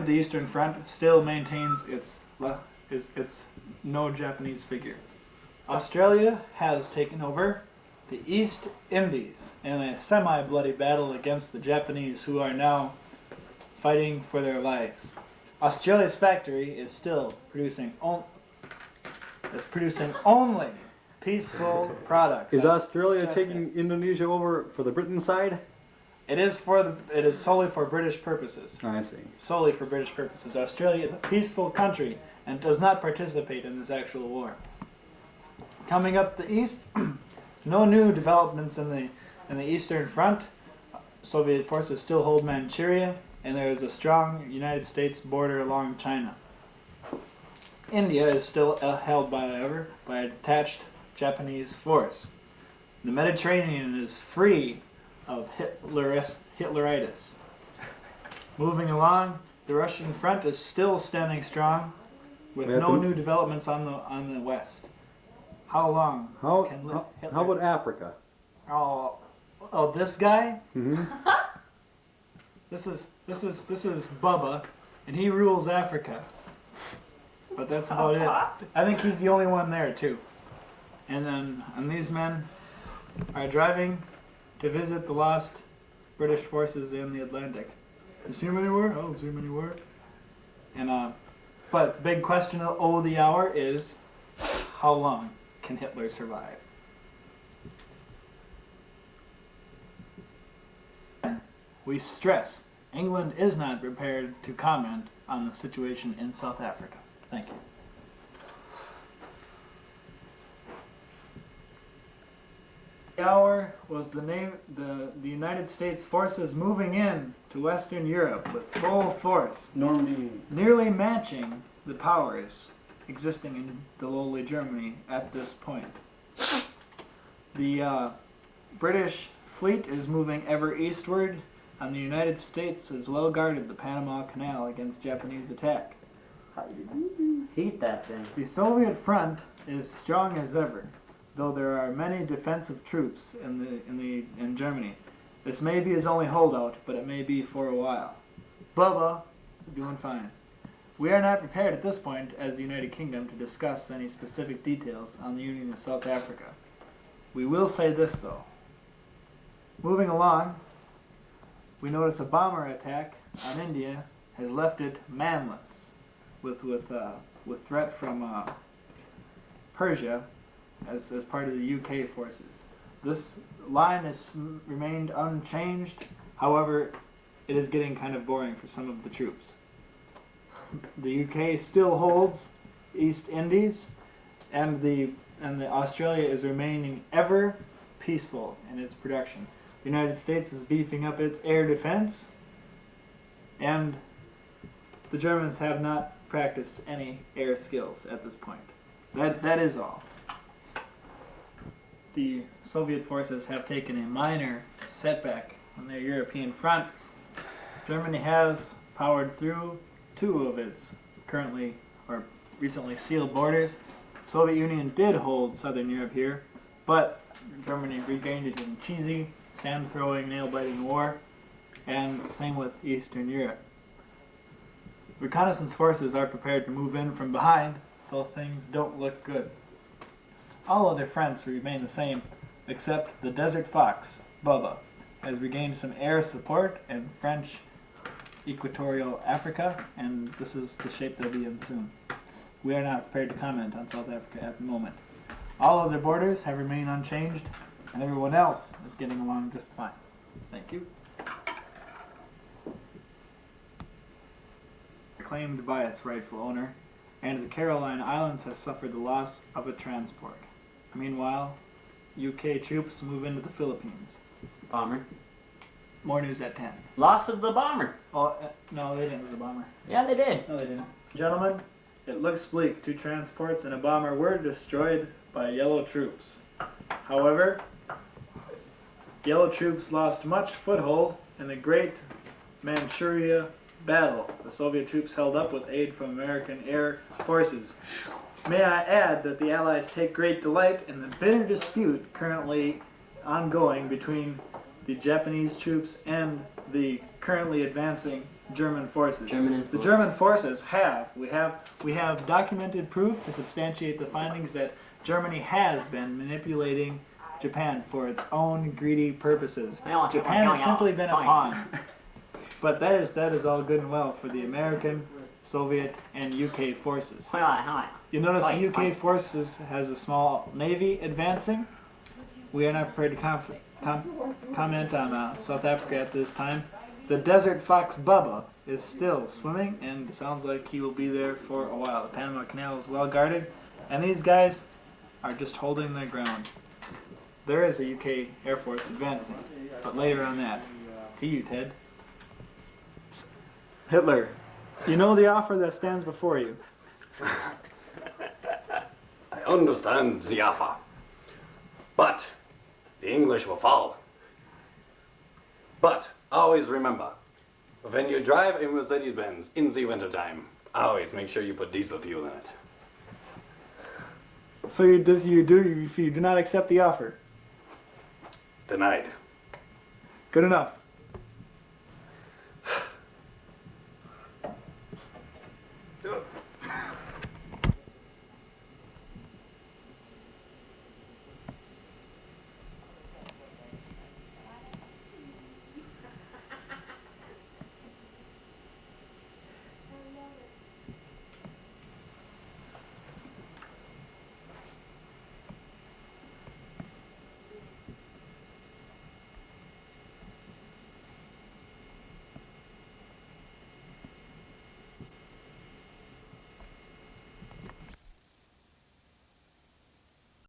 the Eastern Front still maintains its no Japanese figure. Australia has taken over the East Indies in a semi-bloody battle against the Japanese, who are now fighting for their lives. Australia's factory is still producing only peaceful products. Is Australia taking Indonesia over for the Britain side? It is solely for British purposes. I see. Solely for British purposes. Australia is a peaceful country and does not participate in this actual war. Coming up the east, no new developments in the Eastern Front. Soviet forces still hold Manchuria, and there is a strong United States border along China. India is still held by a detached Japanese force. The Mediterranean is free of Hitleritis. Moving along, the Russian front is still standing strong, with no new developments on the west. How long can Hitler? How about Africa? Oh, this guy? Mm-hmm. This is Bubba, and he rules Africa. But that's about it. I think he's the only one there too. And these men are driving to visit the lost British forces in the Atlantic. You see where they were? Oh, see where they were. And but the big question of the hour is, how long can Hitler survive? We stress England is not prepared to comment on the situation in South Africa. Thank you. The hour was the United States forces moving in to Western Europe with full force, Normandy. nearly matching the powers existing in the lowly Germany at this point. The British fleet is moving ever eastward, and the United States has well guarded the Panama Canal against Japanese attack. Heat that thing. The Soviet front is strong as ever, though there are many defensive troops in Germany. This may be his only holdout, but it may be for a while. Bubba is doing fine. We are not prepared at this point as the United Kingdom to discuss any specific details on the Union of South Africa. We will say this though. Moving along, we notice a bomber attack on India has left it manless, with threat from Persia as part of the UK forces. This line has remained unchanged. However, it is getting kind of boring for some of the troops. The UK still holds East Indies, and the Australia is remaining ever peaceful in its production. The United States is beefing up its air defense, and the Germans have not practiced any air skills at this point. That is all. The Soviet forces have taken a minor setback on their European front. Germany has powered through two of its recently sealed borders. The Soviet Union did hold Southern Europe here, but Germany regained it in cheesy, sand-throwing, nail-biting war, and same with Eastern Europe. Reconnaissance forces are prepared to move in from behind, though things don't look good. All other fronts remain the same, except the Desert Fox, Bubba, has regained some air support in French Equatorial Africa, and this is the shape they'll be in soon. We are not prepared to comment on South Africa at the moment. All other borders have remained unchanged, and everyone else is getting along just fine. Thank you. Claimed by its rightful owner, and the Caroline Islands has suffered the loss of a transport. Meanwhile, UK troops move into the Philippines. Bomber. More news at 10. Loss of the bomber. Oh, no, they didn't lose a bomber. Yeah, they did. No, they didn't. Gentlemen, it looks bleak. 2 transports and a bomber were destroyed by Yellow troops. However, Yellow troops lost much foothold in the Great Manchuria battle. The Soviet troops held up with aid from American air forces. May I add that the Allies take great delight in the bitter dispute currently ongoing between the Japanese troops and the currently advancing German forces. German The influence. German forces we have documented proof to substantiate the findings that Germany has been manipulating Japan for its own greedy purposes. Japan has simply been a pawn. But that is all good and well for the American, Soviet, and UK forces. You notice the UK forces has a small navy advancing. We are not prepared to comment on South Africa at this time. The desert fox Bubba is still swimming, and it sounds like he will be there for a while. The Panama Canal is well guarded, and these guys are just holding their ground. There is a UK Air Force advancing, but later on that. To you, Ted. Hitler, you know the offer that stands before you. I understand the offer. But the English will fall. But always remember, when you drive a Mercedes-Benz in the wintertime, always make sure you put diesel fuel in it. So you do not accept the offer? Denied. Good enough.